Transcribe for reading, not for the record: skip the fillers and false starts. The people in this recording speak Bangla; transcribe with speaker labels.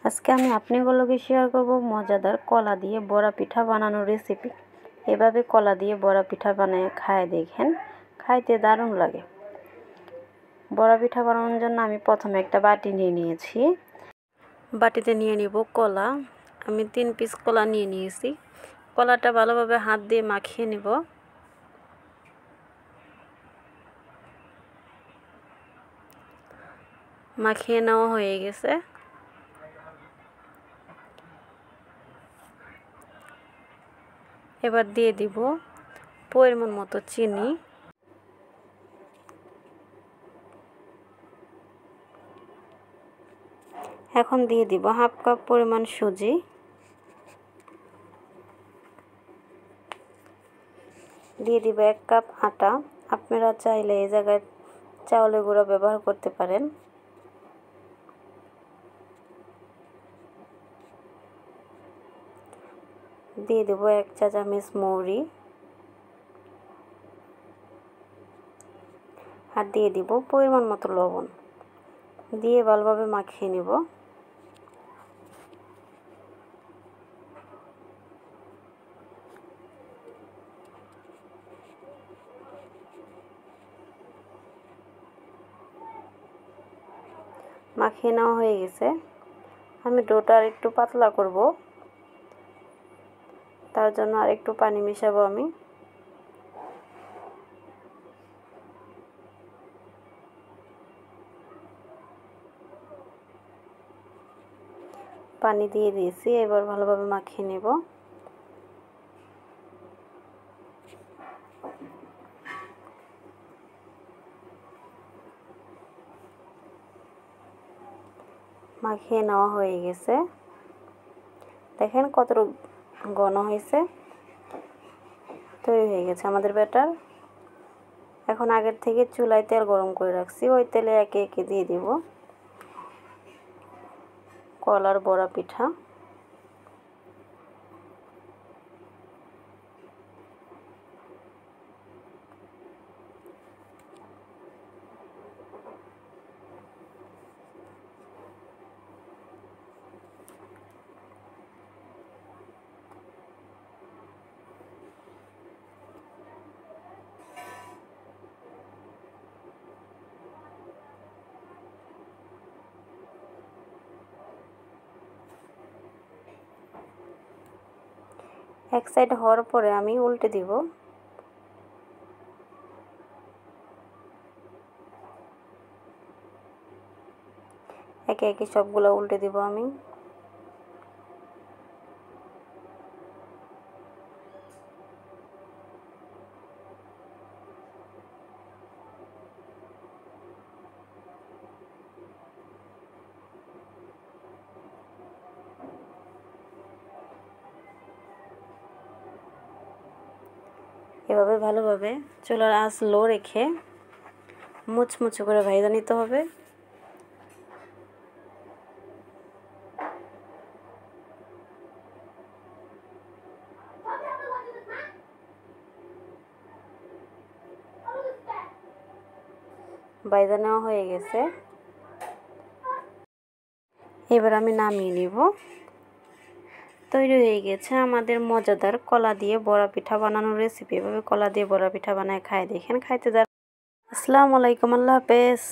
Speaker 1: আজকে আমি আপনাগুলোকে শেয়ার করব মজাদার কলা দিয়ে বড়া পিঠা বানানোর রেসিপি। এভাবে কলা দিয়ে বড়া পিঠা বানিয়ে খায় দেখেন, খাইতে দারুণ লাগে। বড়া পিঠা বানানোর জন্য আমি প্রথমে একটা বাটি নিয়ে নিয়েছি। বাটিতে নিয়ে নিব কলা। আমি 3 পিস কলা নিয়ে নিয়েছি। কলাটা ভালোভাবে হাত দিয়ে মাখিয়ে নিব। মাখিয়ে নেওয়া হয়ে গেছে। এবার দিয়ে দিব পরিমাণ মতো চিনি, এখন দিয়ে দিব হাফ কাপ পরিমাণ সুজি, দিয়ে দিব 1 কাপ আটা। আপনারা চাইলে এই জায়গায় চাউলের গুঁড়া ব্যবহার করতে পারেন। দিয়ে দেব 1 চা চামচ মৌরি, আর দিয়ে দিব পরিমাণ মতো লবণ। দিয়ে ভালোভাবে মাখিয়ে নেব। মাখিয়ে নেওয়া হয়ে গেছে। আমি ডোটা আর একটু পাতলা করব, তার জন্য আর একটু পানি মেশাবো আমি। পানি দিয়ে দিয়েছি, এবার ভালোভাবে মাখিয়ে নেব। মাখিয়ে নেওয়া হয়ে গেছে। দেখেন কতটুকু ঘন হয়েছে। তৈরি হয়ে গেছে আমাদের ব্যাটার। এখন আগের থেকে চুলায় তেল গরম করে রাখছি, ওই তেলে একে একে দিয়ে দিব কলার বড়া পিঠা। এক সাইড হওয়ার পরে আমি উল্টে দিব। একে একে সবগুলো উল্টে দিব আমি। এভাবে ভালোভাবে চুলার আঁচ লো রেখে মুচমুচে করে ভাজা নিতে হবে। ভাজা নেওয়া হয়ে গেছে। এবার আমি নামিয়ে নিব। তৈরি হয়ে গেছে আমাদের মজাদার কলা দিয়ে বড়া পিঠা বানানোর রেসিপি। এভাবে কলা দিয়ে বড়া পিঠা বানায় খায় দেখেন, খাইতে দারুণ। আসসালামু আলাইকুম, আল্লাহ হাফেজ।